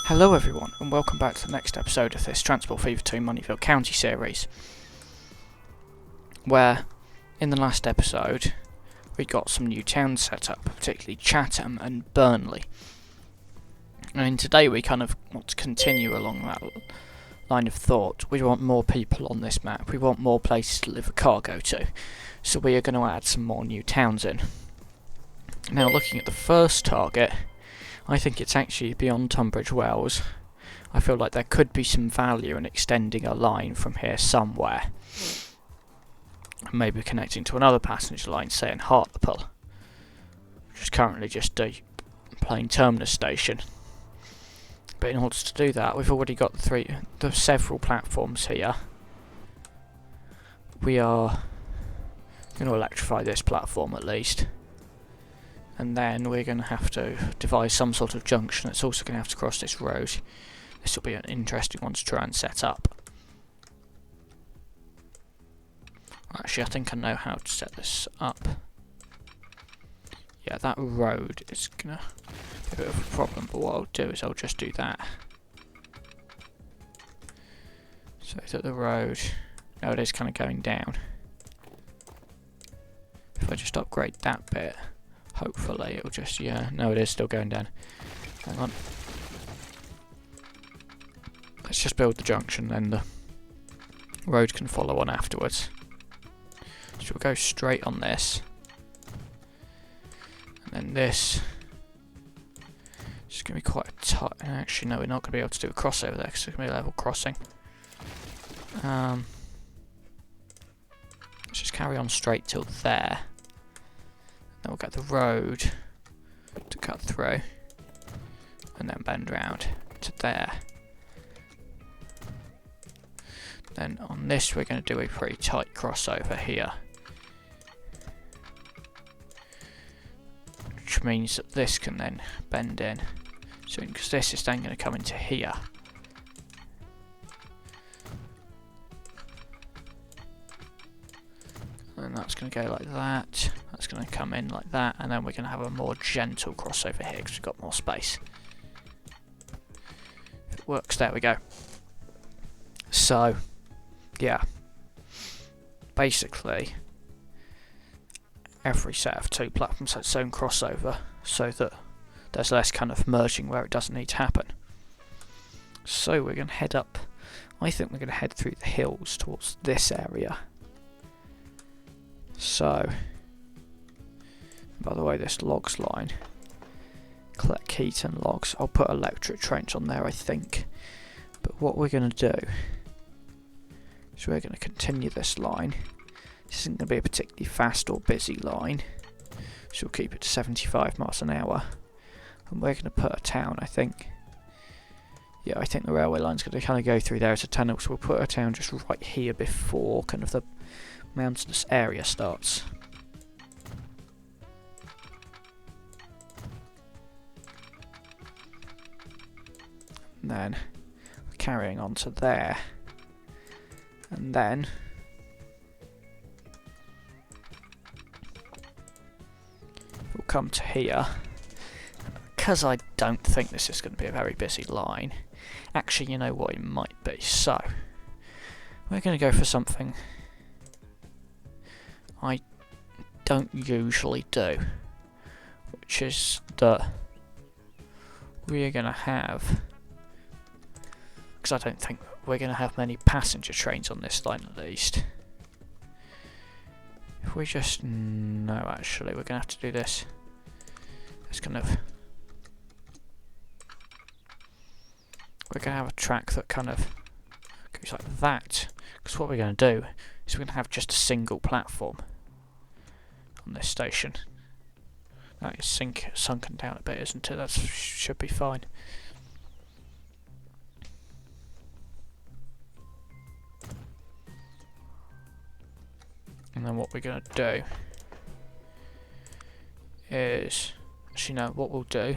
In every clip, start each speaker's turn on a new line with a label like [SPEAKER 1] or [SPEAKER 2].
[SPEAKER 1] Hello everyone, and welcome back to the next episode of this Transport Fever 2 Moneyville County series, where, in the last episode, we got some new towns set up, particularly Chatham and Burnley. And today we kind of want to continue along that line of thought. We want more people on this map, we want more places to deliver cargo to, so we are going to add some more new towns in. Now, looking at the first target, I think it's actually beyond Tunbridge Wells. I feel like there could be some value in extending a line from here somewhere. Maybe connecting to another passenger line, say in Hartlepool, which is currently just a plain terminus station. But in order to do that, we've already got the several platforms here. We are going to electrify this platform at least. And then we're going to have to devise some sort of junction that's also going to have to cross this road. This will be an interesting one to try and set up. Actually, I think I know how to set this up. Yeah, that road is going to be a bit of a problem, but what I'll do is I'll just do that. So that the road... No, it is kind of going down. If I just upgrade that bit... Hopefully it'll just, yeah, no, it is still going down. Hang on. Let's just build the junction, then the road can follow on afterwards. So we'll go straight on this. And then this. It's going to be quite a tight, actually no, we're not going to be able to do a crossover there because it's going to be a level crossing. Let's just carry on straight till there. Then we'll get the road to cut through and then bend round to there. Then on this we're going to do a pretty tight crossover here, which means that this can then bend in. So because this is then going to come into here. And that's going to go like that. That's going to come in like that, and then we're going to have a more gentle crossover here because we've got more space. If it works, there we go. So, yeah. Basically, every set of two platforms has its own crossover, so that there's less kind of merging where it doesn't need to happen. So we're going to head up. I think we're going to head through the hills towards this area. So, by the way, this logs line, Keaton logs, I'll put electric trains on there I think, but what we're going to do is we're going to continue this line. This isn't going to be a particularly fast or busy line, so we'll keep it to 75 miles an hour, and we're going to put a town, I think. Yeah, I think the railway line's going to kind of go through there as a tunnel, so we'll put a town just right here before kind of the mountainous area starts. And then we're carrying on to there. And then we'll come to here. Because I don't think this is going to be a very busy line. Actually, you know what, it might be. So, we're going to go for something I don't usually do, which is that we're going to have, because I don't think we're going to have many passenger trains on this line at least. If we just, no actually, we're going to have to do this. It's kind of, we're going to have a track that kind of goes like that, because what we're going to do is we're going to have just a single platform on this station. That is sunken down a bit, isn't it? That should be fine. And then what we're going to do is, actually no, what we'll do,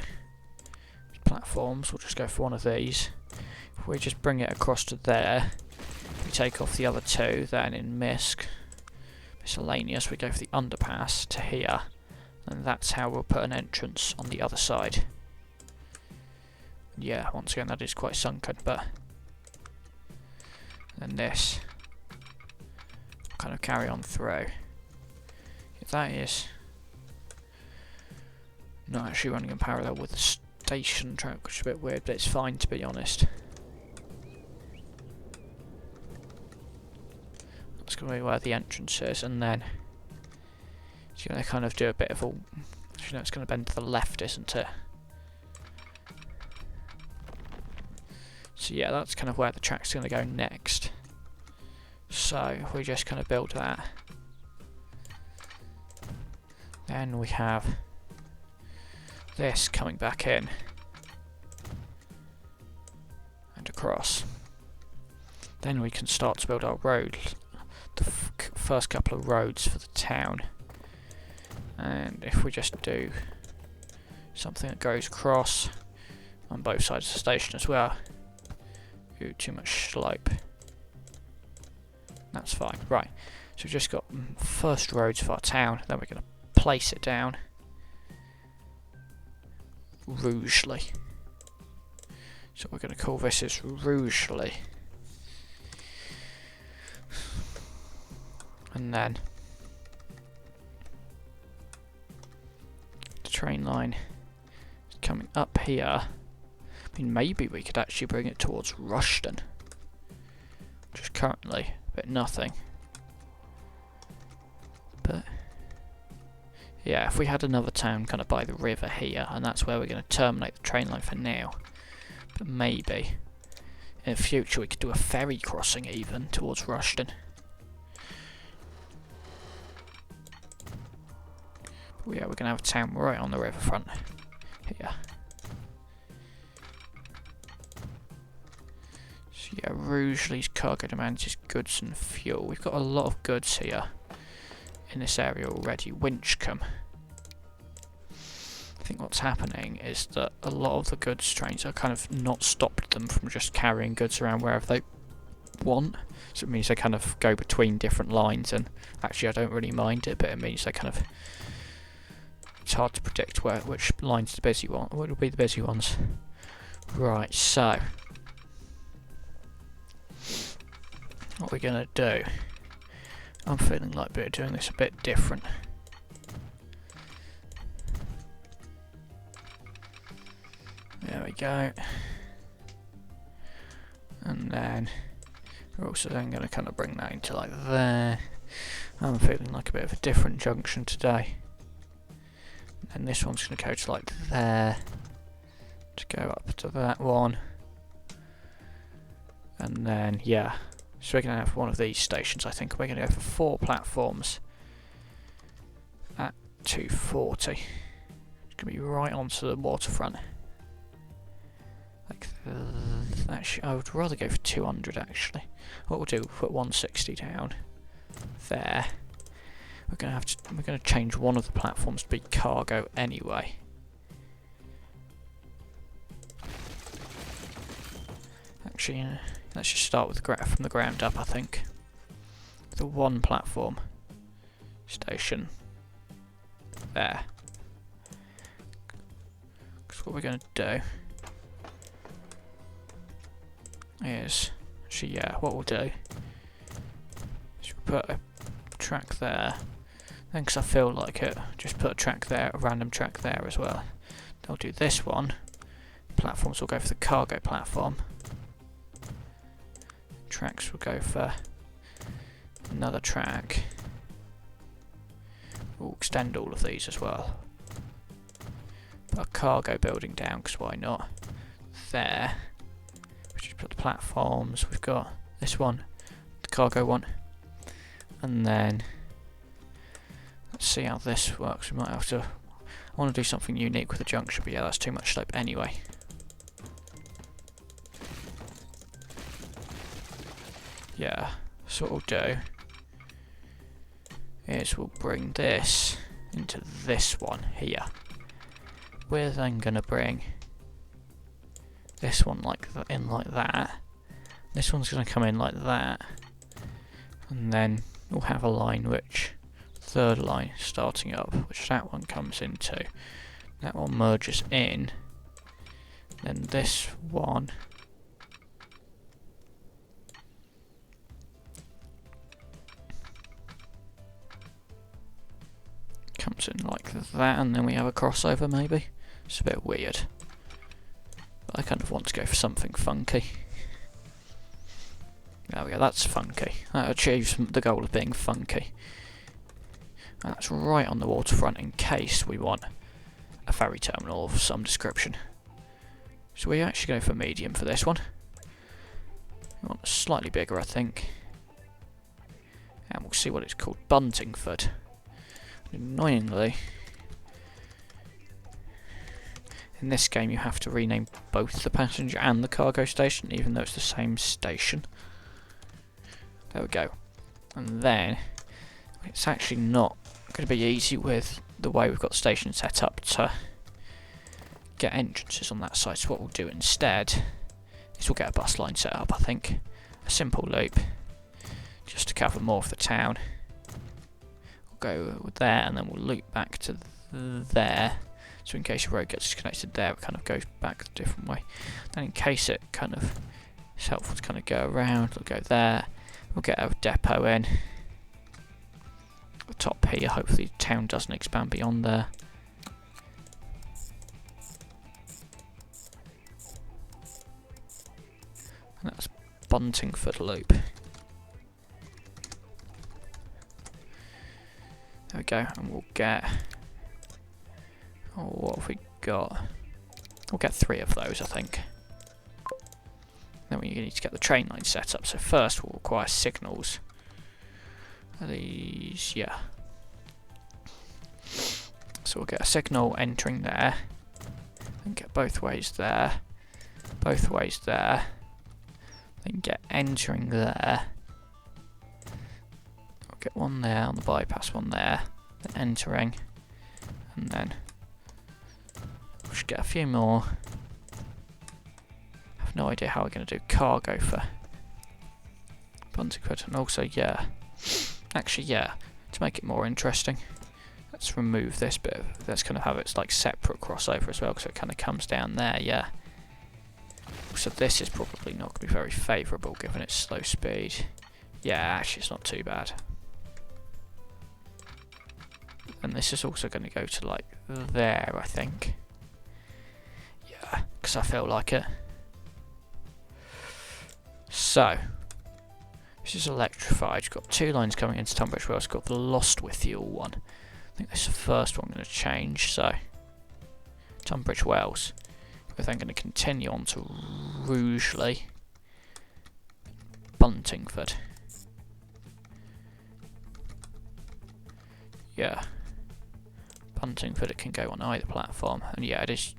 [SPEAKER 1] platforms, we'll just go for one of these. If we just bring it across to there, we take off the other two, then in miscellaneous we go for the underpass to here, and that's how we'll put an entrance on the other side. yeah, once again that is quite sunken, but then this kind of carry on through. If that is not actually running in parallel with the station track, which is a bit weird, but it's fine to be honest. That's going to be where the entrance is, and then it's going to kind of do a bit of a... You know, it's going to bend to the left, isn't it? So yeah, that's kind of where the track's going to go next. So we just kind of build that. Then we have this coming back in and across. Then we can start to build our road, the first couple of roads for the town. And if we just do something that goes across on both sides of the station as well. Ooh, too much slope. That's fine. Right, so we've just got first roads for our town, then we're going to place it down Rougeley. So we're going to call this as Rougeley. And then the train line is coming up here. I mean, maybe we could actually bring it towards Rushden, which is currently a bit nothing. But yeah, if we had another town kind of by the river here, and that's where we're going to terminate the train line for now. But maybe in the future we could do a ferry crossing even towards Rushden. But yeah, we're going to have a town right on the riverfront here. So yeah, Rougeley's cargo demands is goods and fuel. We've got a lot of goods here in this area already. Winchcombe. I think what's happening is that a lot of the goods trains are kind of not stopped them from just carrying goods around wherever they want. So it means they kind of go between different lines, and actually I don't really mind it, but it means they kind of... It's hard to predict which line's the busy one. What will be the busy ones? Right, so what we're gonna do, I'm feeling like we're doing this a bit different. There we go. And then we're also then going to kind of bring that into like there. I'm feeling like a bit of a different junction today. And this one's going to go to like there, to go up to that one. And then, yeah. So we're going to have one of these stations, I think. We're going to go for 4 platforms at 240. It's going to be right onto the waterfront. Like that. I would rather go for 200 actually. What we'll do, we'll put 160 down there. We're going to change one of the platforms to be cargo anyway. Actually, let's just start with from the ground up, I think. The one platform station there. Because what we're going to do is, actually, yeah, what we'll do is we'll put a track there. Then, because I feel like it, just put a track there, a random track there as well. They'll do this one. Platforms will go for the cargo platform. Tracks will go for another track. We'll extend all of these as well. Put a cargo building down, because why not? There. We just put the platforms. We've got this one, the cargo one. And then let's see how this works. We might have to... I want to do something unique with the junction, but yeah, that's too much slope anyway. Yeah, so what we'll do is we'll bring this into this one here. We're then going to bring this one in like that. This one's going to come in like that. And then we'll have a line which, third line starting up, which that one comes into. That one merges in. Then this one. Comes in like that, and then we have a crossover maybe. It's a bit weird. But I kind of want to go for something funky. There we go, that's funky. That achieves the goal of being funky. And that's right on the waterfront in case we want a ferry terminal of some description. So we actually go for medium for this one. We want slightly bigger, I think. And we'll see what it's called. Buntingford. Annoyingly, in this game you have to rename both the passenger and the cargo station, even though it's the same station. There we go. And then, it's actually not going to be easy with the way we've got the station set up to get entrances on that side. So what we'll do instead is we'll get a bus line set up, I think. A simple loop, just to cover more of the town. We'll go there, and then we'll loop back to there. So in case your road gets disconnected there, it kind of goes back a different way. Then in case it kind of is helpful to kind of go around, we'll go there. We'll get our depot in. The top here, hopefully the town doesn't expand beyond there. And that's Buntingford Loop. There we go, and we'll get... Oh, what have we got? We'll get 3 of those, I think. Then we need to get the train line set up. So first we'll require signals. Are these, yeah. So we'll get a signal entering there. Then get both ways there. Both ways there. Then get entering there. We'll get one there on the bypass, one there. Then entering. And then we should get a few more. I have no idea how we're going to do cargo for Buntingford. And also, yeah. Actually, yeah. To make it more interesting, let's remove this bit. Let's kind of have its like separate crossover as well, so it kind of comes down there, yeah. So this is probably not going to be very favourable given its slow speed. Yeah, actually it's not too bad. And this is also going to go to like there, I think. Yeah, because I feel like it. So, this is electrified. You've got 2 lines coming into Tunbridge Wells. You've got the Lostwithiel one. I think this is the first one I'm going to change. So, Tunbridge Wells. We're then going to continue on to Rugeley, Buntingford. Yeah. Buntingford, it can go on either platform. And yeah, it is...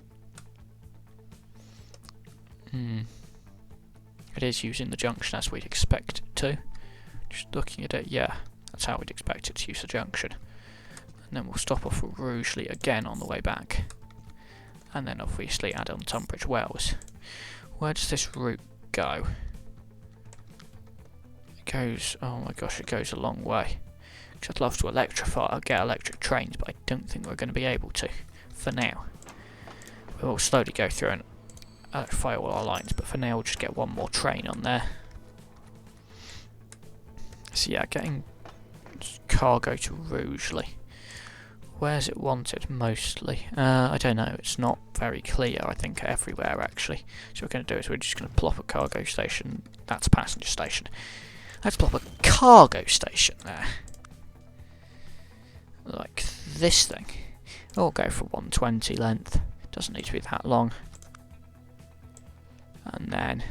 [SPEAKER 1] It is using the junction as we'd expect it to. Just looking at it, yeah, that's how we'd expect it to use the junction. And then we'll stop off at Rugeley again on the way back. And then obviously add on Tunbridge Wells. Where does this route go? It goes, oh my gosh, it goes a long way. Because I'd love to electrify, get electric trains, but I don't think we're going to be able to, for now. We'll slowly go through and electrify all our lines, but for now we'll just get one more train on there. So yeah, getting cargo to Rugeley. Where's it wanted mostly? I don't know, it's not very clear, I think, everywhere actually. So what we're going to do is we're just going to plop a cargo station, that's a passenger station. Let's plop a cargo station there. Like this thing. We'll go for 120 length, doesn't need to be that long. And then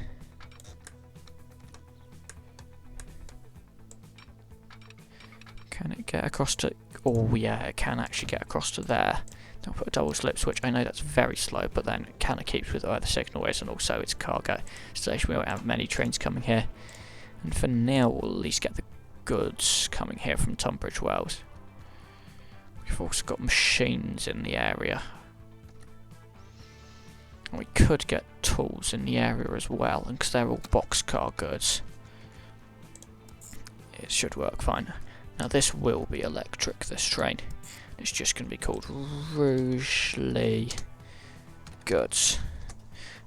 [SPEAKER 1] can it get across to... Oh yeah, it can actually get across to there. Then we'll put a double slip switch. I know that's very slow, but then it kind of keeps with where the signal is, and also it's a cargo station. We won't have many trains coming here. And for now, we'll at least get the goods coming here from Tunbridge Wells. We've also got machines in the area. And we could get tools in the area as well, and because they're all boxcar goods, it should work fine. Now this will be electric, this train. It's just going to be called Rugeley Goods.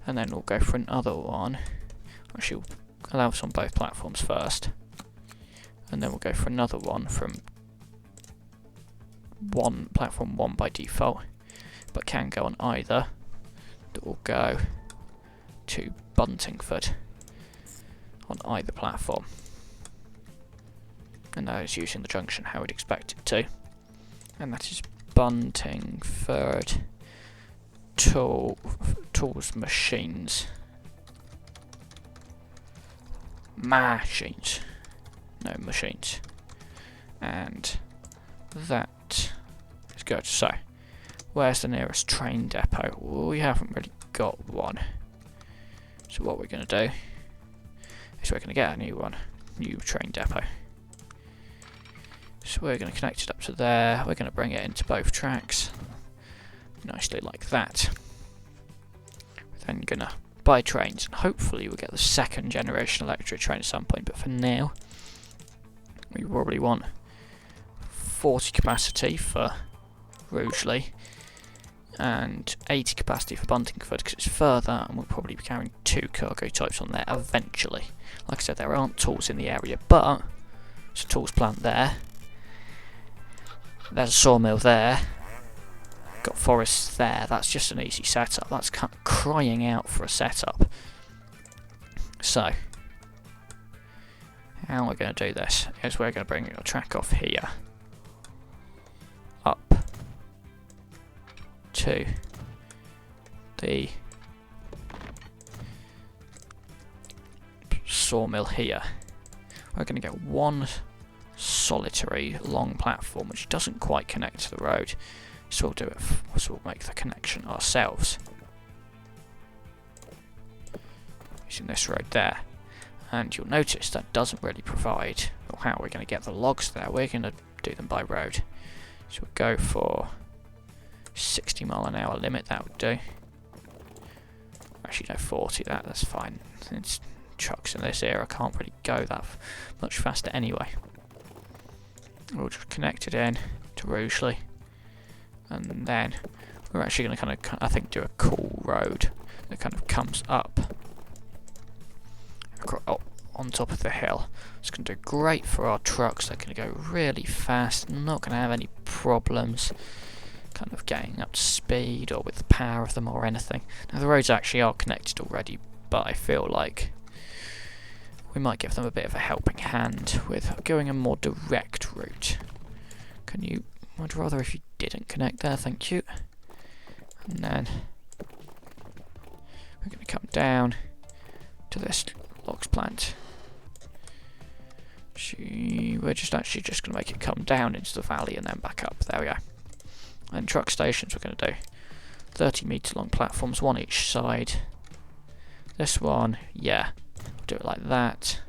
[SPEAKER 1] and then we'll go for another one. Actually, we'll allow us on both platforms first, and then we'll go for another one from platform 1 by default, but can go on either. That will go to Buntingford on either platform, and that is using the junction how we'd expect it to, and that is Buntingford tools machines. No, machines. And that is good. So, where's the nearest train depot? Well, we haven't really got one. So what we're going to do is we're going to get a new train depot. So we're going to connect it up to there. We're going to bring it into both tracks. Nicely like that. We're then going to buy trains, and hopefully we'll get the second generation electric train at some point, but for now we probably want 40 capacity for Rugeley and 80 capacity for Buntingford because it's further, and we'll probably be carrying 2 cargo types on there eventually. Like I said, there aren't tools in the area, but there's a tools plant there, there's a sawmill there, got forests there. That's just an easy setup. That's crying out for a setup. So, how we're going to do this is we're going to bring a track off here up to the sawmill here. We're going to get one solitary long platform which doesn't quite connect to the road. So we'll do it. So we'll make the connection ourselves using this road there, and you'll notice that doesn't really provide. Or how we're going to get the logs there? We're going to do them by road. So we'll go for 60 mile an hour limit. That would do. Actually, no, 40. That's fine. Since trucks in this era can't really go that much faster anyway. We'll just connect it in to Rugeley. And then we're actually going to kind of, I think, do a cool road that kind of comes up on top of the hill. It's going to do great for our trucks. They're going to go really fast, not going to have any problems kind of getting up to speed or with the power of them or anything. Now the roads actually are connected already, but I feel like we might give them a bit of a helping hand with going a more direct route. I'd rather if you didn't connect there, thank you. And then we're going to come down to this logs plant. We're just going to make it come down into the valley and then back up. There we go. And truck stations, we're going to do 30 metre long platforms, one each side. This one, yeah, we'll do it like that.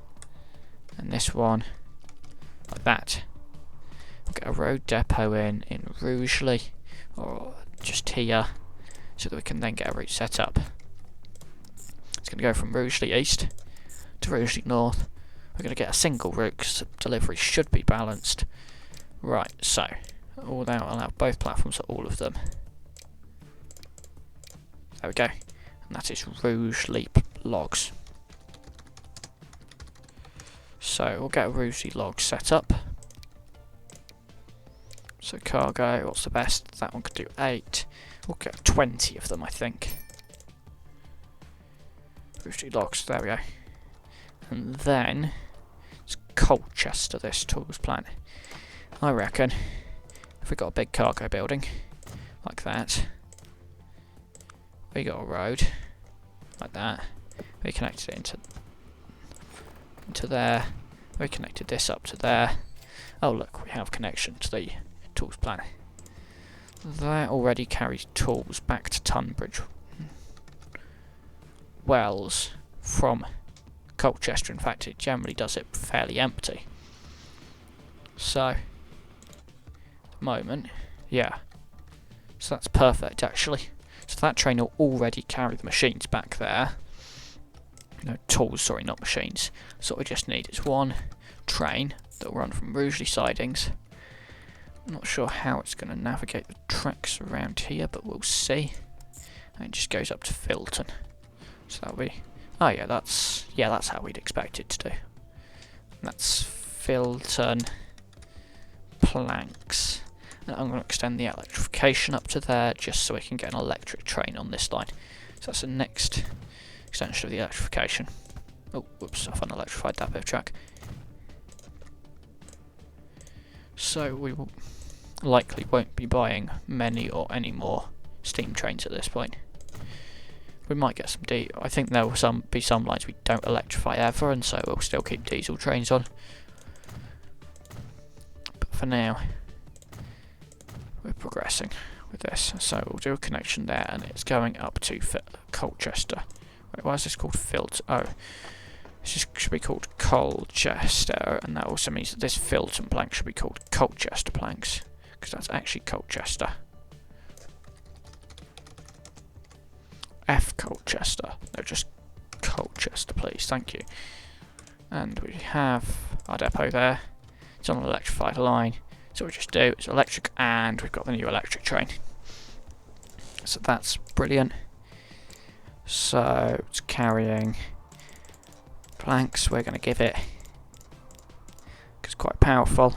[SPEAKER 1] And this one, like that. Get a road depot in Rugeley, or just here, so that we can then get a route set up. It's going to go from Rugeley East to Rugeley North. We're going to get a single route because delivery should be balanced. Right, so I'll allow both platforms for all of them. There we go, and that is Rugeley logs. So we'll get a Rugeley log set up. So cargo, what's the best? That one could do 8. We'll get 20 of them, I think. Rugeley logs, there we go. And then it's Colchester, this tools plant. I reckon if we got a big cargo building like that, we got a road like that, we connected it into there, we connected this up to there. Oh look, we have connection to the tools plant. That already carries tools back to Tunbridge Wells from Colchester. In fact, it generally does it fairly empty. So, at the moment, yeah. So that's perfect, actually. So that train will already carry the machines back there. No, tools, sorry, not machines. So what we just need is one train that will run from Rugeley sidings. I'm not sure how it's going to navigate the tracks around here, but we'll see. And it just goes up to Filton. So that'll be... Oh yeah, that's how we'd expect it to do. And that's Filton planks. And I'm going to extend the electrification up to there just so we can get an electric train on this line. So that's the next extension of the electrification. Oh, whoops, I've unelectrified that bit of track. So we will likely won't be buying many or any more steam trains at this point. We might get some I think there will be some lines we don't electrify ever, and so we'll still keep diesel trains on. But for now, we're progressing with this. So we'll do a connection there, and it's going up to Colchester. Wait, why is this called Filton? Oh, this should be called Colchester, and that also means that this Filton plank should be called Colchester planks, because that's actually Colchester. F Colchester. No, just Colchester, please. Thank you. And we have our depot there. It's on an electrified line. So we just do is electric, and we've got the new electric train. So that's brilliant. So it's carrying planks. We're going to give it, because it's quite powerful.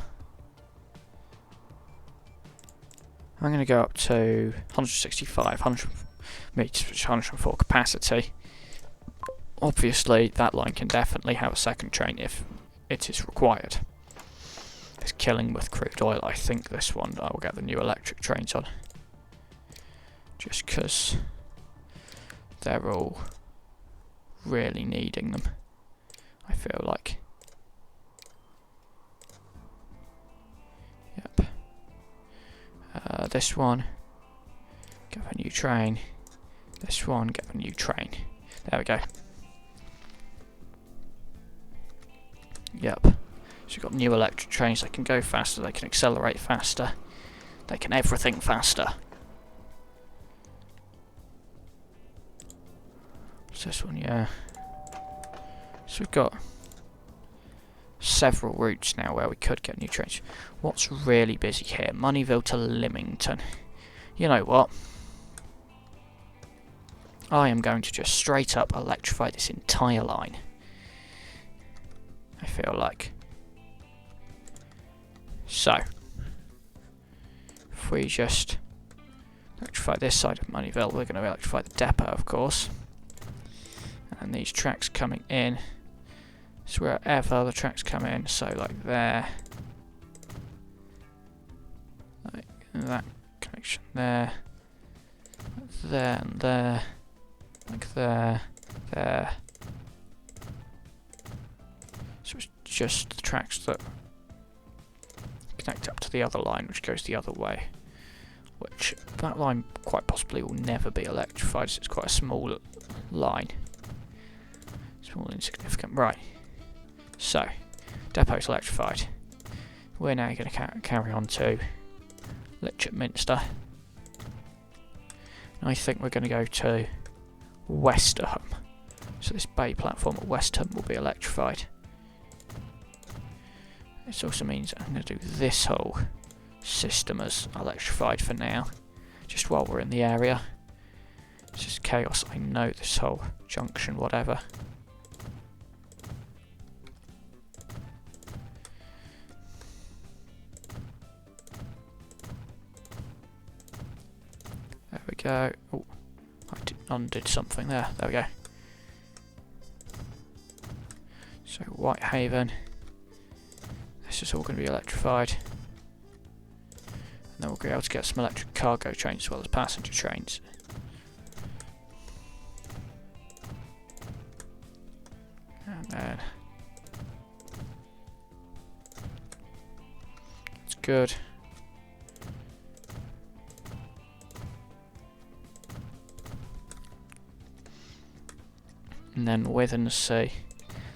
[SPEAKER 1] I'm going to go up to 165, 100 meters, which is 104 capacity. Obviously, that line can definitely have a second train if it is required. It's killing with crude oil. I think this one I will get the new electric trains on, just because they're all really needing them, I feel like. Yep. This one, get a new train. This one, get a new train. There we go. Yep. So we've got new electric trains. They can go faster, they can accelerate faster, they can everything faster. What's this one? Yeah. So we've got several routes now where we could get new trains. What's really busy here? Moneyville to Lymington. You know what? I am going to just straight up electrify this entire line. I feel like. So, if we just electrify this side of Moneyville, we're going to electrify the depot, of course. And these tracks coming in, so wherever the tracks come in, so like there, like that connection there, there and there, like there, there. So it's just the tracks that connect up to the other line, which goes the other way. Which, that line quite possibly will never be electrified, so it's quite a small line. Small, insignificant. Right. So, depot's electrified. We're now going to carry on to Litchett-Minster. I think we're going to go to Westerham. So this bay platform at Westerham will be electrified. This also means I'm going to do this whole system as electrified for now, just while we're in the area. It's just chaos, I know, this whole junction, whatever. There we go. Oh, I undid something there. There we go. So Whitehaven. This is all going to be electrified. And then we'll be able to get some electric cargo trains as well as passenger trains. And then it's good. And then within the sea,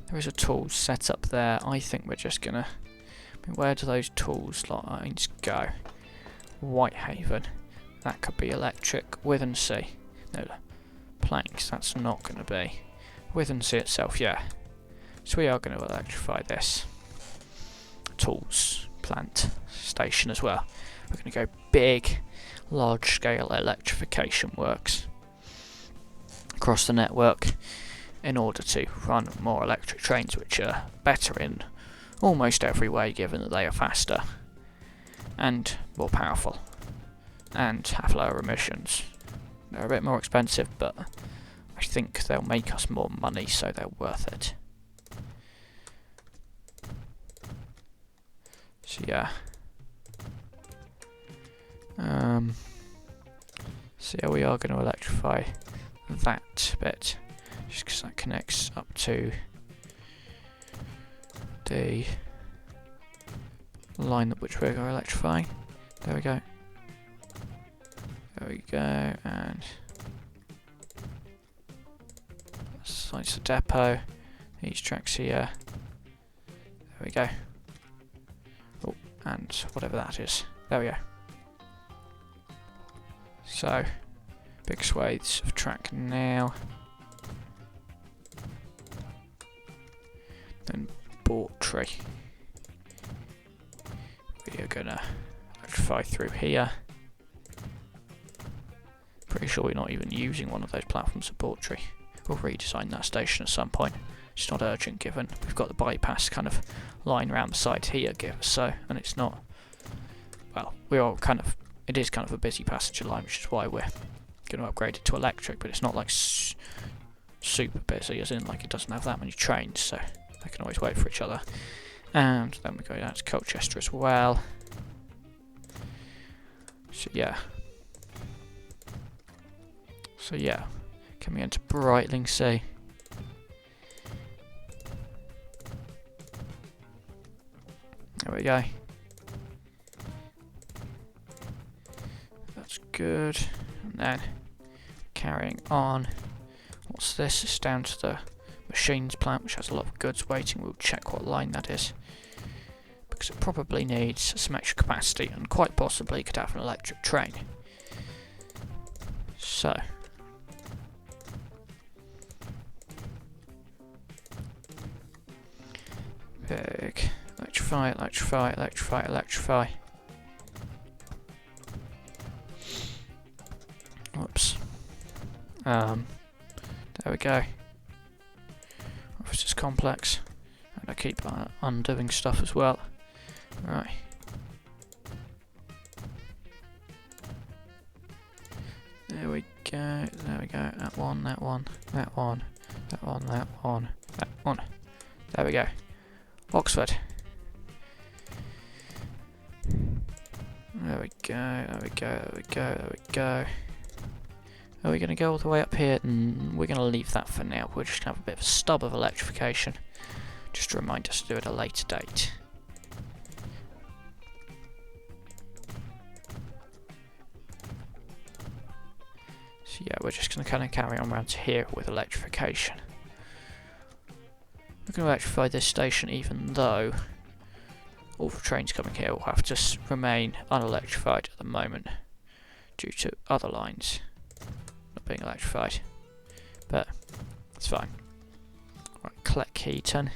[SPEAKER 1] there is a tools set up there. I think we're just gonna. I mean, where do those tools lines go? Whitehaven. That could be electric. Within sea. No, planks. That's not going to be. Within sea itself, yeah. So we are going to electrify this tools plant station as well. We're going to go big, large-scale electrification works. across the network in order to run more electric trains, which are better in almost every way, given that they are faster and more powerful and have lower emissions. They're a bit more expensive, but I think they'll make us more money, so they're worth it. So yeah. So yeah, we are going to electrify that bit, just because that connects up to the line which we're going to electrify. There we go. There we go, and that's the depot. These tracks here. There we go. Oh, and whatever that is. There we go. So, big swathes of track now. Then Bawtry. We are gonna electrify through here. Pretty sure we're not even using one of those platforms at Bawtry. We'll redesign that station at some point. It's not urgent, given we've got the bypass kind of line around the side here, and it's not. Well, it is kind of a busy passenger line, which is why we're going to upgrade it to electric. But it's not like super busy, as in like it doesn't have that many trains, so they can always wait for each other. And then we go down to Colchester as well. So yeah. Coming into Brightlingsea. There we go. That's good. And then carrying on. What's this? It's down to the machines plant, which has a lot of goods waiting. We'll check what line that is, because it probably needs some extra capacity, and quite possibly could have an electric train. So. Big. Electrify, electrify, electrify, electrify. Whoops. There we go. Officers complex. And I keep undoing stuff as well. Right. There we go, there we go. That one, that one, that one, that one, that one, that one. There we go. Oxford. There we go, there we go, there we go, there we go. Are we going to go all the way up here? We're going to leave that for now. We're just going to have a bit of a stub of electrification, just to remind us to do it at a later date. So yeah, we're just going to kind of carry on around to here with electrification. We're going to electrify this station, even though all the trains coming here will have to remain unelectrified at the moment due to other lines not being electrified, but it's fine. Right, Cleckheaton.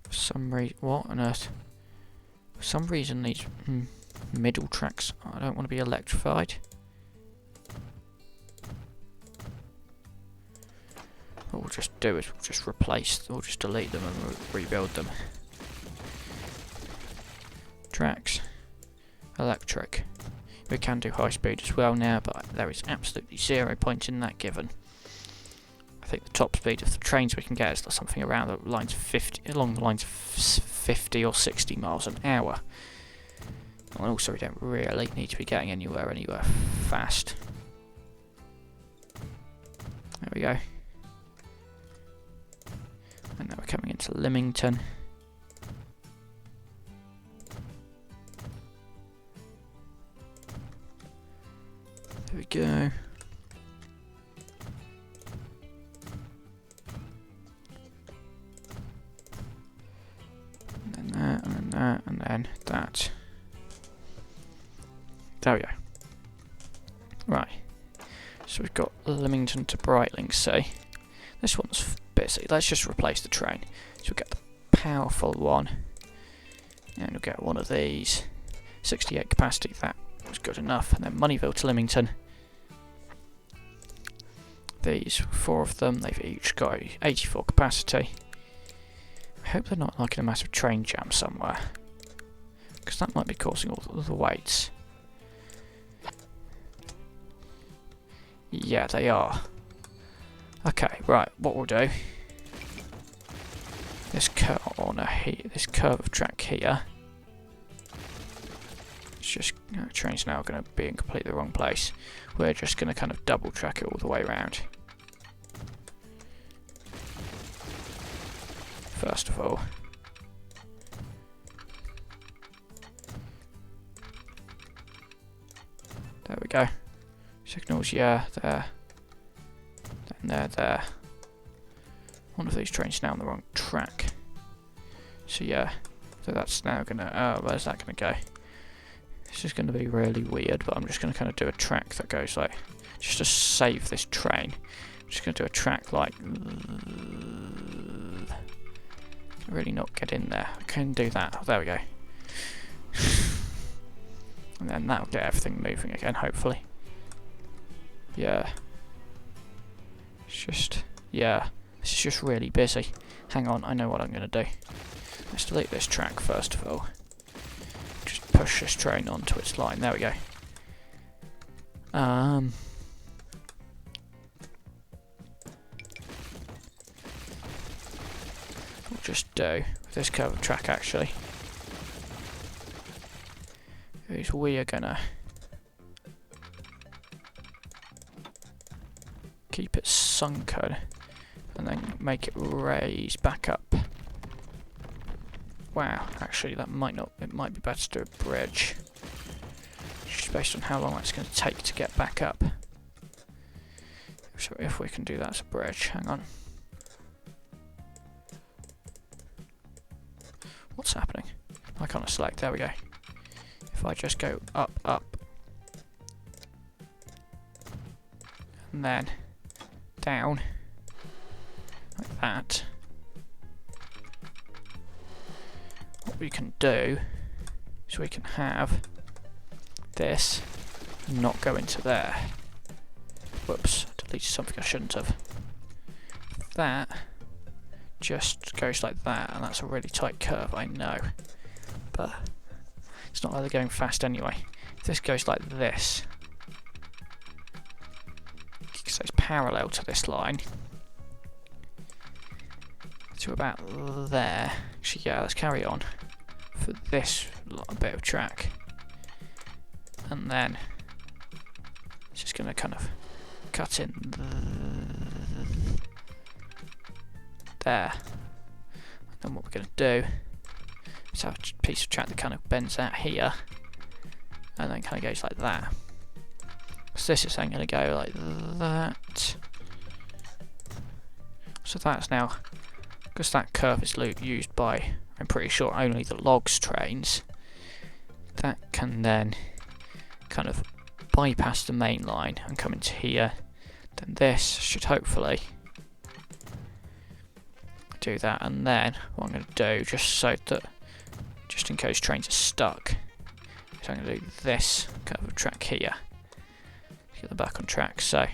[SPEAKER 1] For some reason, what on earth? For some reason, these middle tracks, I don't want to be electrified. What we'll just do is we'll just replace, or just delete them and rebuild them. Tracks, electric. We can do high speed as well now, but there is absolutely 0 point in that given. I think the top speed of the trains we can get is something around the lines 50, along the lines of 50 or 60 miles an hour. And also, we don't really need to be getting anywhere fast. There we go. And now we're coming into Lymington. There we go. And then that, and then that, and then that. There we go. Right. So we've got Lymington to Brightlingsea. This one's busy. Let's just replace the train. So we'll get the powerful one. And we'll get one of these. 68 capacity, that was good enough. And then Moneyville to Lymington. These, 4 of them, they've each got 84 capacity. I hope they're not like in a massive train jam somewhere, because that might be causing all the waits. Yeah, they are. Okay, right, what we'll do, this curve of track here, it's just, train's now going to be in completely the wrong place. We're just going to kind of double track it all the way around. First of all. There we go. Signals, yeah, there. Then there. One of these trains now on the wrong track. So yeah, so that's now gonna, where's that gonna go? This is gonna be really weird, but I'm just gonna kind of do a track that goes like, just to save this train. I'm just gonna do a track like, really not get in there. I can do that. Oh, there we go. And then that'll get everything moving again, hopefully. Yeah. It's just, yeah. This is just really busy. Hang on, I know what I'm going to do. Let's delete this track first of all. Just push this train onto its line. There we go. We'll just do with this curve of track actually is we are gonna keep it sunken and then make it raise back up. Wow, actually that might not, it might be better to do a bridge. Just based on how long it's going to take to get back up. So if we can do that as a bridge, hang on. What's happening? I can't select, there we go. If I just go up, up, and then down, like that, what we can do is we can have this not go into there. Whoops, deleted something I shouldn't have. That just goes like that, and that's a really tight curve, I know, but it's not like they're going fast anyway. If this goes like this, so it's parallel to this line, to about there. Actually, yeah, let's carry on for this bit of track, and then it's just going to kind of cut in there. And then what we're going to do is have a piece of track that kind of bends out here and then kind of goes like that. So this is then going to go like that. So that's now, because that curve is used by, I'm pretty sure, only the logs trains, that can then kind of bypass the main line and come into here. Then this should hopefully do that, and then what I'm going to do, just in case trains are stuck, is I'm going to do this curve of track here to get them back on track. So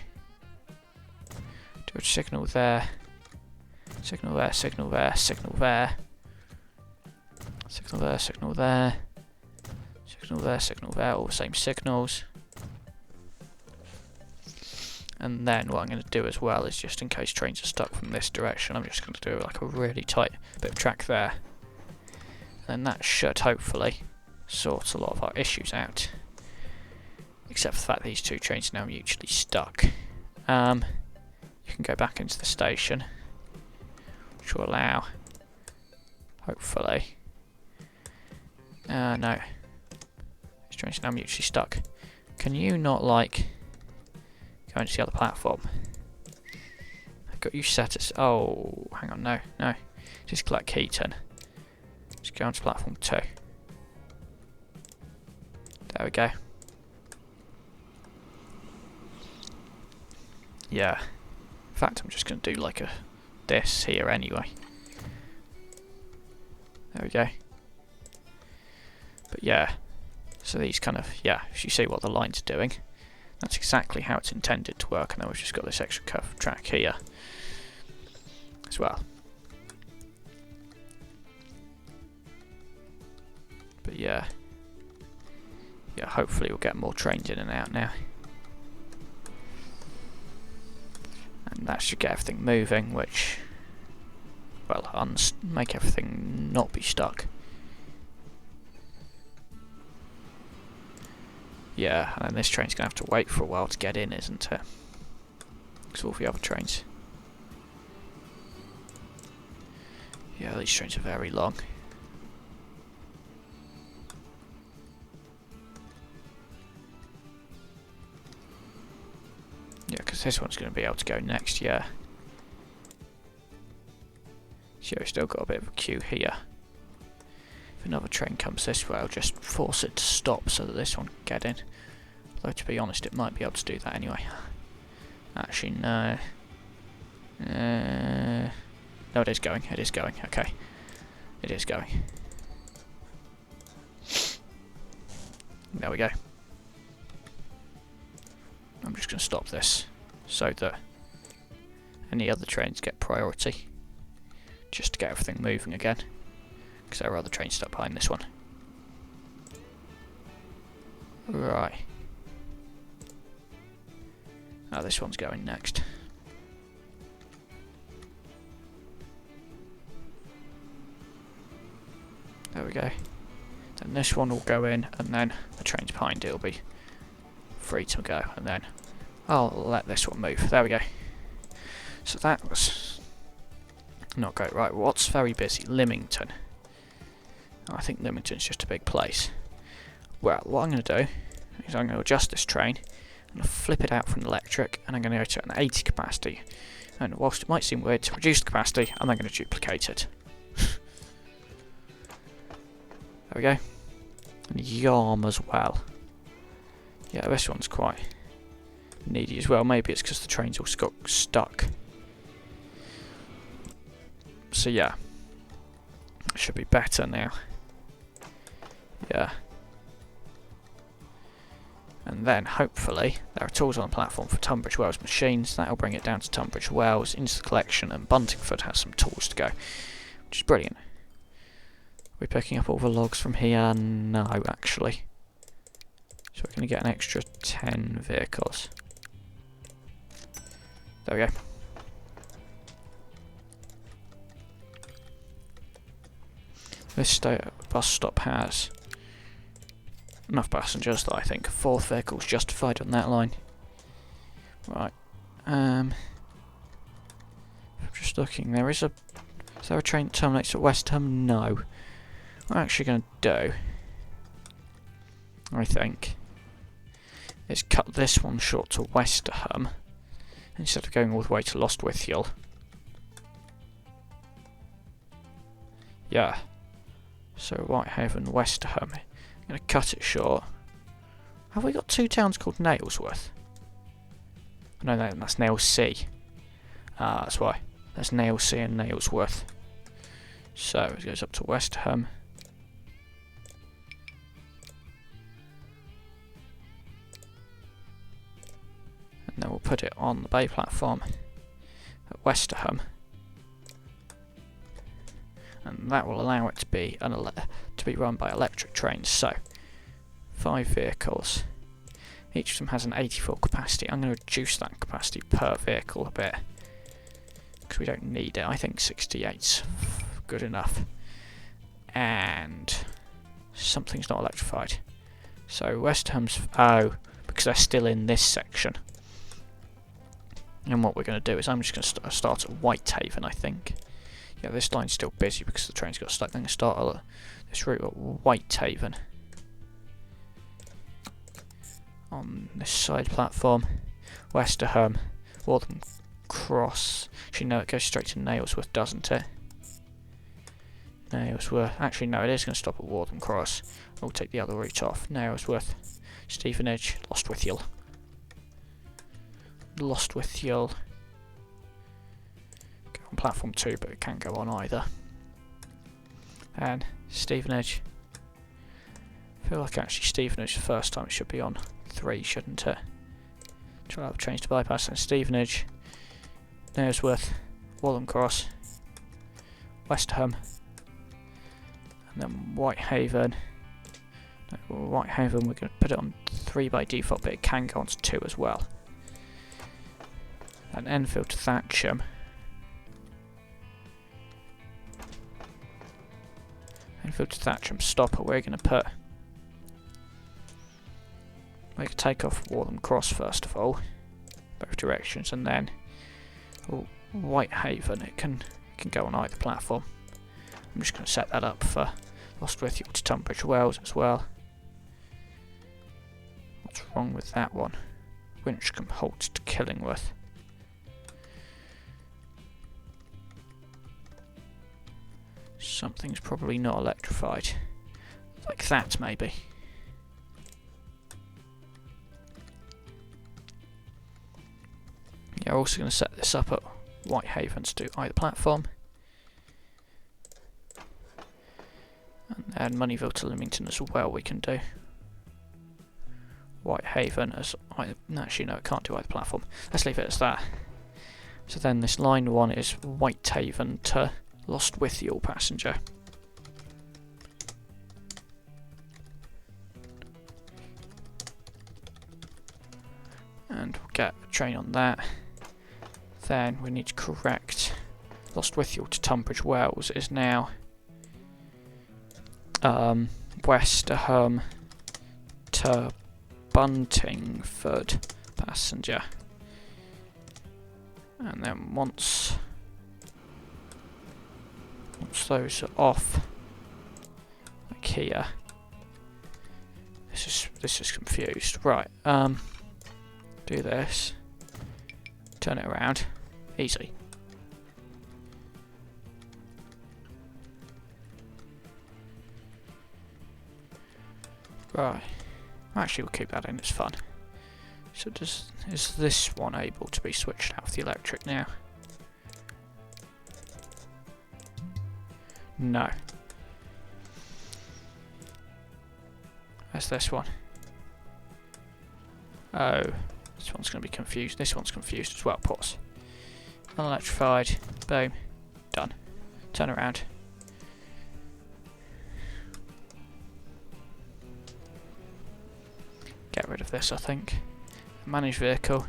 [SPEAKER 1] do a signal there, signal there, signal there, signal there, signal there, signal there, signal there, signal there, all the same signals. And then what I'm going to do as well is, just in case trains are stuck from this direction, I'm just going to do like a really tight bit of track there. And that should hopefully sort a lot of our issues out. Except for the fact these two trains are now mutually stuck. You can go back into the station, which will allow, hopefully, no, these trains are now mutually stuck. Can you not like go into the other platform? I got you set as, oh, hang on, no, just collect Keaton. Just go onto platform 2. There we go. Yeah. In fact, I'm just going to do like this here anyway. There we go. But yeah, so these kind of, yeah, as you see what the line's doing, that's exactly how it's intended to work, and then we've just got this extra curved track here as well. But yeah, hopefully we'll get more trains in and out now. And that should get everything moving, which, well, make everything not be stuck. Yeah, and then this train's going to have to wait for a while to get in, isn't it? Because all the other trains. Yeah, these trains are very long. Yeah, because this one's going to be able to go next, yeah. So we've still got a bit of a queue here. If another train comes this way, I'll just force it to stop so that this one can get in. Although, to be honest, it might be able to do that anyway. Actually, no. No, it is going. It is going. Okay. It is going. There we go. I'm just going to stop this so that any other trains get priority, just to get everything moving again, because there are other trains stuck behind this one. Right. Oh, this one's going next. There we go. Then this one will go in, and then the trains behind it will be free to go, and then I'll let this one move. There we go. So that was not great. Right, what's very busy? Lymington. I think Lymington's just a big place. Well, what I'm going to do is I'm going to adjust this train, I'm going to flip it out from an electric, and I'm going to go to an 80 capacity. And whilst it might seem weird to reduce the capacity, I'm then going to duplicate it. There we go. And Yarm as well. Yeah, this one's quite needy as well. Maybe it's because the trains all got stuck. So yeah, it should be better now. Yeah. And then, hopefully, there are tools on the platform for Tunbridge Wells machines. That'll bring it down to Tunbridge Wells, into the collection, and Buntingford has some tools to go, which is brilliant. Are we picking up all the logs from here? No, actually. So we're going to get an extra 10 vehicles. There we go. This bus stop has enough passengers that I think a fourth vehicle is justified on that line. Right. I'm just looking. Is there a train that terminates at West Ham? No. What I'm actually going to do, I think, is cut this one short to Westerham instead of going all the way to Lostwithiel. Yeah. So Whitehaven, Westerham. I'm going to cut it short. Have we got two towns called Nailsworth? No, that's Nailsea. Ah, that's why. There's Nailsea and Nailsworth. So it goes up to Westerham. And then we'll put it on the bay platform at Westerham. And that will allow it to be run by electric trains. So 5 vehicles. Each of them has an 84 capacity. I'm going to reduce that capacity per vehicle a bit, because we don't need it. I think 68's good enough. And something's not electrified. So Westham's... oh, because they're still in this section. And what we're going to do is I'm just going to start at Whitehaven, I think. Yeah, this line's still busy because the trains got stuck. I'm going to start this route at Whitehaven. On this side platform. Westerham. Waltham Cross. Actually, no, it goes straight to Nailsworth, doesn't it? Nailsworth. Actually, no, it is going to stop at Waltham Cross. We'll take the other route off. Nailsworth. Stevenage. Lostwithiel. Lostwithiel. Go on platform 2, but it can't go on either. And Stevenage. I feel like actually Stevenage the first time it should be on 3, shouldn't it? Try to change to bypass and Stevenage, Knaresworth, Waltham Cross, Westerham, and then Whitehaven. No, Whitehaven we're going to put it on 3 by default, but it can go on to 2 as well. And Enfield to Thatcham. Enfield to Thatcham stopper we're going to put. We can take off Waltham Cross first of all, both directions, and then Whitehaven. It can go on either platform. I'm just going to set that up for Lostwithiel to Tunbridge Wells as well. What's wrong with that one? Winchcombe Holt to Killingworth. Something's probably not electrified. Like that, maybe. Yeah, we're also going to set this up at Whitehaven to do either platform. And then Moneyville to Lymington as well we can do. Whitehaven as either... Actually, no, it can't do either platform. Let's leave it as that. So then this line 1 is Whitehaven to Lostwithiel passenger. And we'll get a train on that. Then we need to correct Lostwithiel to Tunbridge Wells is now Westerham to Buntingford passenger. And then once those are off, like here, this is confused. Right, do this, turn it around, easy. Right, actually we'll keep that in, it's fun. So is this one able to be switched out of the electric now? No. That's this one. Oh, this one's going to be confused. This one's confused as well. Pause. Unelectrified. Boom. Done. Turn around. Get rid of this, I think. Manage vehicle.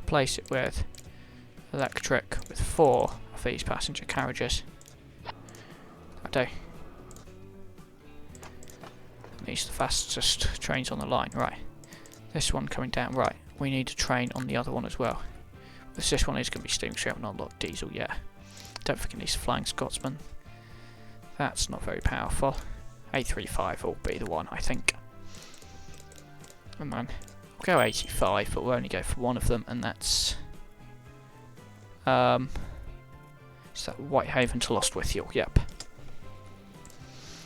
[SPEAKER 1] Replace it with electric with 4 of these passenger carriages. That'll do. These are the fastest trains on the line. Right. This one coming down. Right. We need a train on the other one as well. This one is going to be steam, because we haven't unlocked diesel yet. Don't think it needs a Flying Scotsman. That's not very powerful. A35 will be the one, I think. And then we'll go 85, but we'll only go for one of them, and that's is that Whitehaven to Lostwithiel. Yep.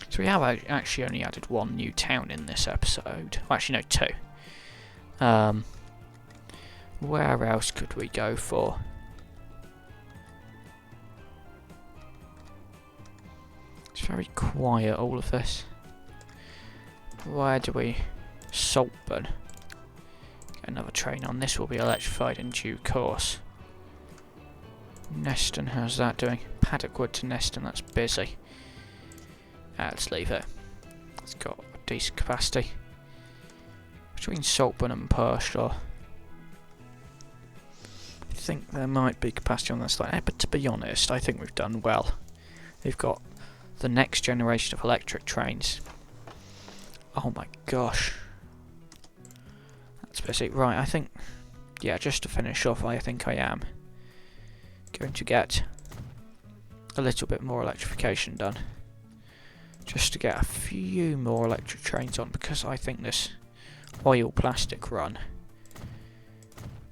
[SPEAKER 1] So we have actually only added 1 new town in this episode. Well, actually, no, 2. Where else could we go for? It's very quiet, all of this. Where do we... Saltburn. Get another train on. This will be electrified in due course. Neston, how's that doing? Paddockwood to Neston, that's busy. Let's leave it. It's got a decent capacity. Between Saltburn and Pershore, I think there might be capacity on this line, but to be honest, I think we've done well. They've got the next generation of electric trains. Oh my gosh. That's busy. Right, I think, yeah, just to finish off, I think I am going to get a little bit more electrification done. Just to get a few more electric trains on, because I think this oil plastic run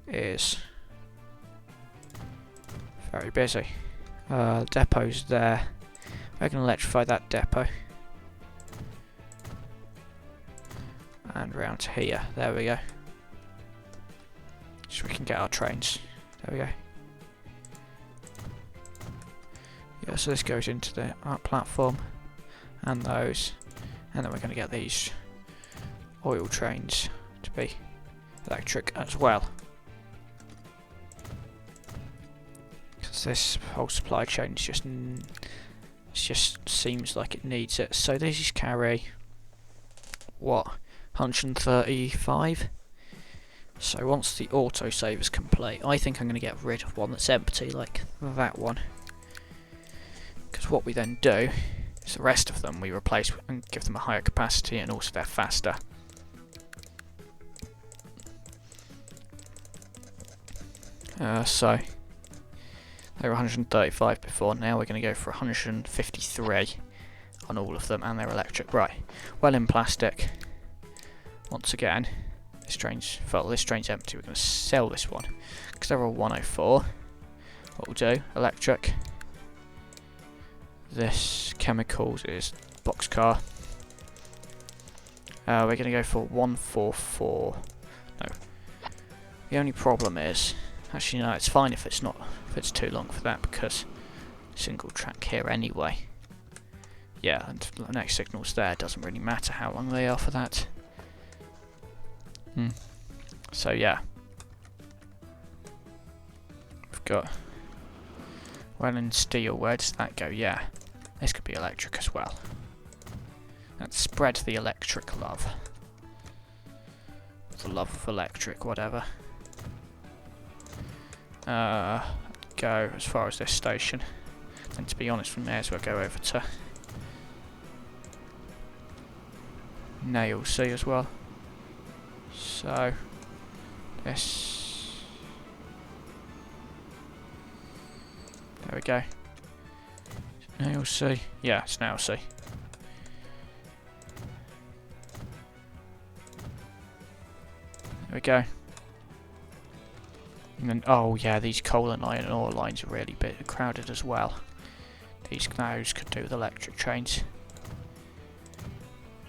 [SPEAKER 1] is very busy. Depot's there. I can electrify that depot. And round to here. There we go. So we can get our trains. There we go. Yeah, so this goes into the art platform. and those, and then we're going to get these oil trains to be electric as well. Because this whole supply chain is just seems like it needs it. So these carry what, 135? So once the autosave is complete, I think I'm going to get rid of one that's empty, like that one. Because what we then do is the rest of them we replace and give them a higher capacity, and also they're faster. So they were 135 before, now we're going to go for 153 on all of them, and they're electric. Right, well in plastic. Once again, this train's empty. We're going to sell this one because they're all 104. What we'll do, electric. This chemicals is boxcar. We're going to go for 144. No. The only problem is, actually no, it's fine if it's too long for that, because single track here anyway. Yeah, and the next signal's there. Doesn't really matter how long they are for that. So yeah, we've got well in steel. Where does that go? Yeah, this could be electric as well. Let's spread the electric love. The love of electric, whatever. Go as far as this station. And to be honest, we may as well go over to Nail C as well. So this, there we go. Nail C, yeah, it's Nail C. There we go. And then, oh yeah, these coal and iron ore lines are really bit crowded as well. Those could do with electric trains.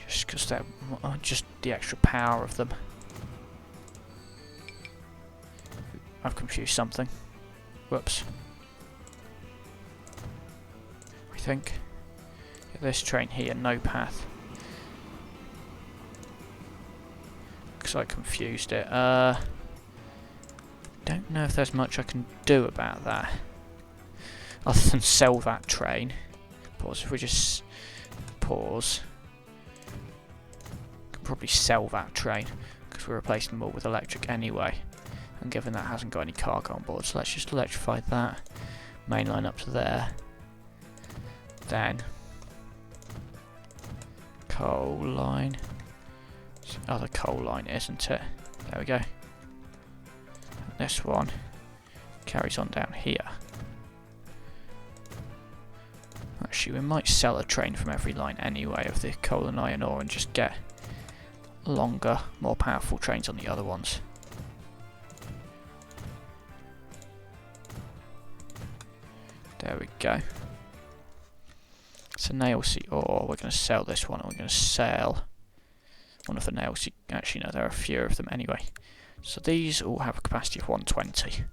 [SPEAKER 1] Just because they're just the extra power of them. I've confused something. Whoops. I think this train here, no path. Because I confused it. Don't know if there's much I can do about that, other than sell that train. Pause. If we just pause, can probably sell that train because we're replacing them all with electric anyway. And given that hasn't got any cargo on board, so let's just electrify that main line up to there. Then coal line. It's the other coal line, isn't it? There we go. And this one carries on down here. Actually, we might sell a train from every line anyway of the coal and iron ore and just get longer, more powerful trains on the other ones. There we go. It's a nail seat ore. We're going to sell this one, and we're going to sell one of the nail seat. Actually, no, there are a few of them anyway. So these all have a capacity of 120.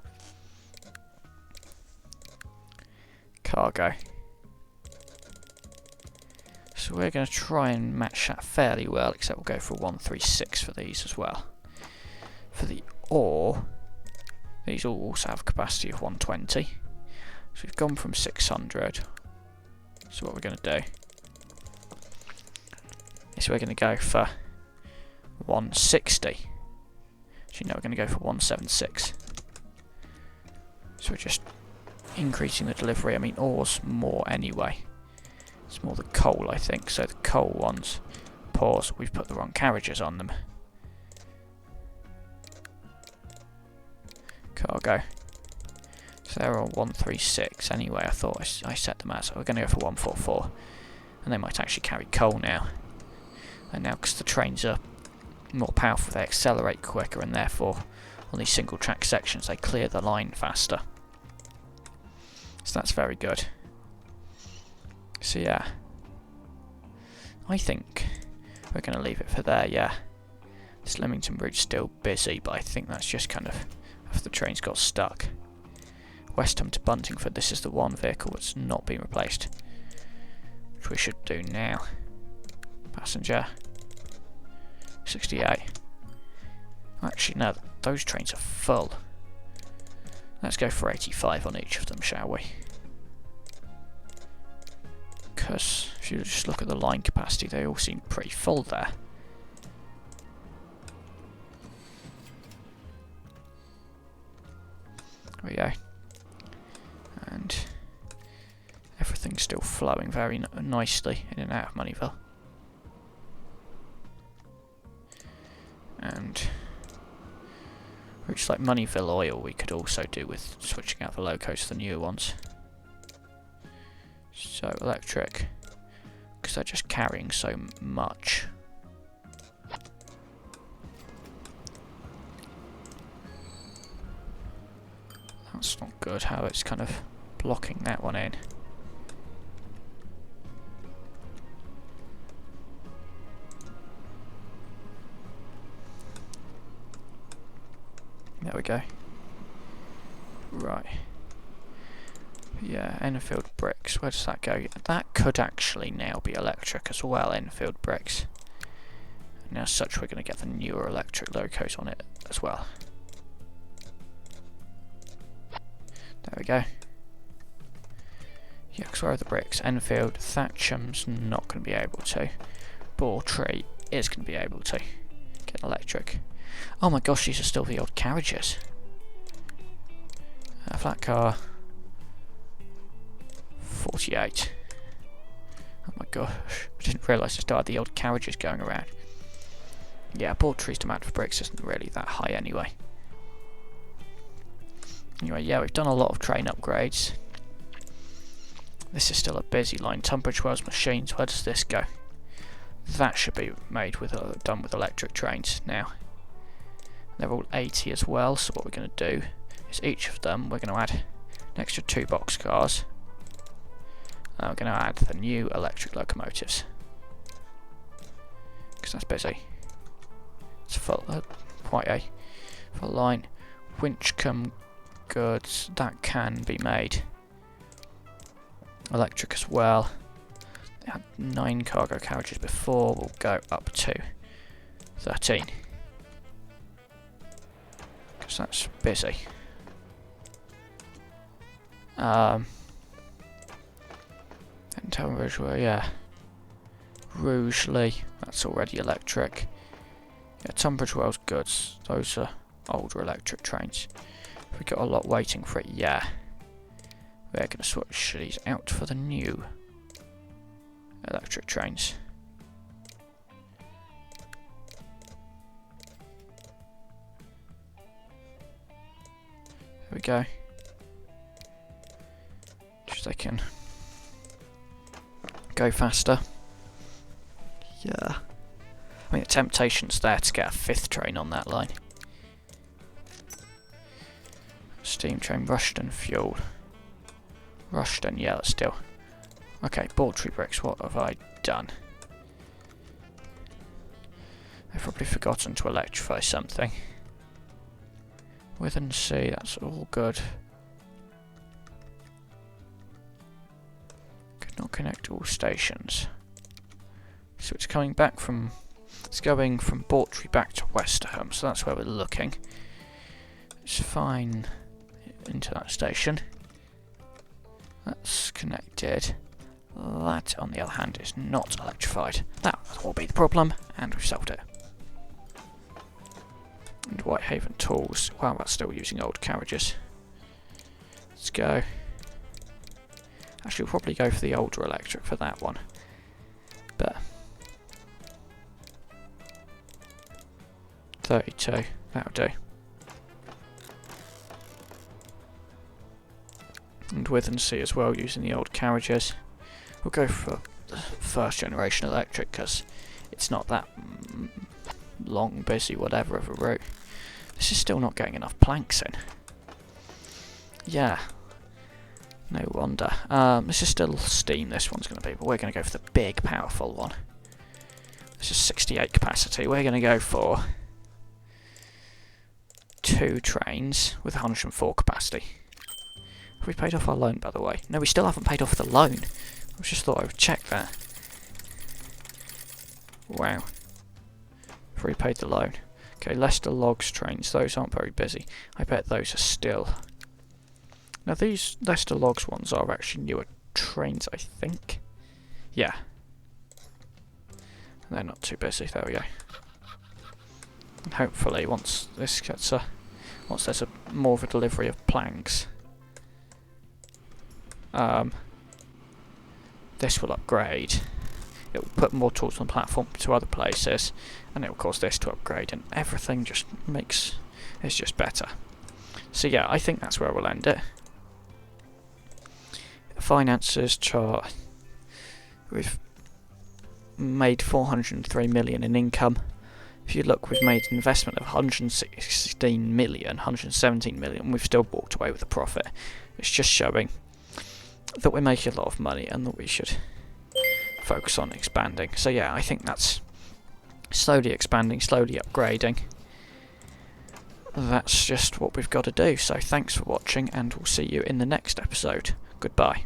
[SPEAKER 1] Cargo. So we're going to try and match that fairly well, except we'll go for 136 for these as well. For the ore, these all also have a capacity of 120. So we've gone from 600. So what we're going to do is we're going to go for 160. Actually, no, we're going to go for 176. So we're just increasing the delivery. I mean, ore's more anyway. It's more the coal, I think. So the coal ones, pause, we've put the wrong carriages on them. Cargo. So they're all 136 anyway, I thought I set them as. So we're going to go for 144. And they might actually carry coal now. And now, because the trains are more powerful, they accelerate quicker, and therefore on these single track sections they clear the line faster. So that's very good. So yeah, I think we're going to leave it for there. Yeah, this Leamington Bridge still busy, but I think that's just kind of after the trains got stuck. Westham to Buntingford, this is the one vehicle that's not been replaced. which we should do now. Passenger 68. Actually, no, those trains are full. Let's go for 85 on each of them, shall we? Because if you just look at the line capacity, they all seem pretty full there. There we go. And everything's still flowing very nicely in and out of Moneyville. And routes like Moneyville Oil we could also do with switching out the locos to the newer ones. So electric, because they're just carrying so much. That's not good how it's kind of blocking that one in. There we go. Right. Yeah, Enfield bricks. Where does that go? That could actually now be electric as well, Enfield bricks. And as such, we're going to get the newer electric locos on it as well. There we go. Yeah, because where are the bricks? Enfield, Thatcham's not going to be able to. Bawtry is going to be able to get electric. Oh my gosh, these are still the old carriages. Flat car 48. Oh my gosh, I didn't realise I still had the old carriages going around. Yeah, Bawtry's demand for bricks isn't really that high anyway. Anyway, yeah, we've done a lot of train upgrades. This is still a busy line. Tunbridge Wells machines, where does this go? That should be made with done with electric trains now. They're all 80 as well, so what we're going to do is each of them we're going to add an extra 2 boxcars. And we're going to add the new electric locomotives. Because that's busy. It's full, quite a full line. Winchcombe goods, that can be made electric as well. They had 9 cargo carriages before, we'll go up to 13. Because that's busy. And Tunbridge Wells, yeah. Rugeley, that's already electric. Yeah, Tunbridge Wells goods, those are older electric trains. We've got a lot waiting for it, yeah. We're going to switch these out for the new electric trains. There we go. Just they can go faster. Yeah. I mean, the temptation's there to get a 5th train on that line. Steam train, Rushden fuel. Rushden, yeah, that's still. Okay, Bawtry bricks, what have I done? I've probably forgotten to electrify something. Withensea, that's all good. Could not connect all stations. So it's coming back from. It's going from Bawtry back to Westerham, so that's where we're looking. It's fine into that station. That's connected. That, on the other hand, is not electrified. That will be the problem, and we've solved it. And Whitehaven Tools. Well, that's still using old carriages. Let's go. Actually, we'll probably go for the older electric for that one. But 32, that'll do. And Withensea as well, using the old carriages. We'll go for the 1st generation electric because it's not that long, busy, whatever of a route. This is still not getting enough planks in. Yeah. No wonder. This is still steam, this one's going to be, but we're going to go for the big, powerful one. This is 68 capacity. We're going to go for 2 trains with 104 capacity. Have we paid off our loan, by the way? No, we still haven't paid off the loan. I just thought I would check that. Wow. Repaid the loan. Okay, Leicester Logs trains, those aren't very busy. I bet those are still. Now these Leicester Logs ones are actually newer trains, I think. Yeah. They're not too busy, there we go. And hopefully once this gets once there's more of a delivery of planks, this will upgrade. It will put more tools on the platform to other places, and it will cause this to upgrade, and everything just it's just better. So yeah, I think that's where we'll end it. Finances chart. We've made 403 million in income. If you look, we've made an investment of 116 million, 117 million. We've still walked away with a profit. It's just showing that we're making a lot of money and that we should focus on expanding. So yeah, I think that's slowly expanding, slowly upgrading. That's just what we've got to do. So thanks for watching, and we'll see you in the next episode. Goodbye.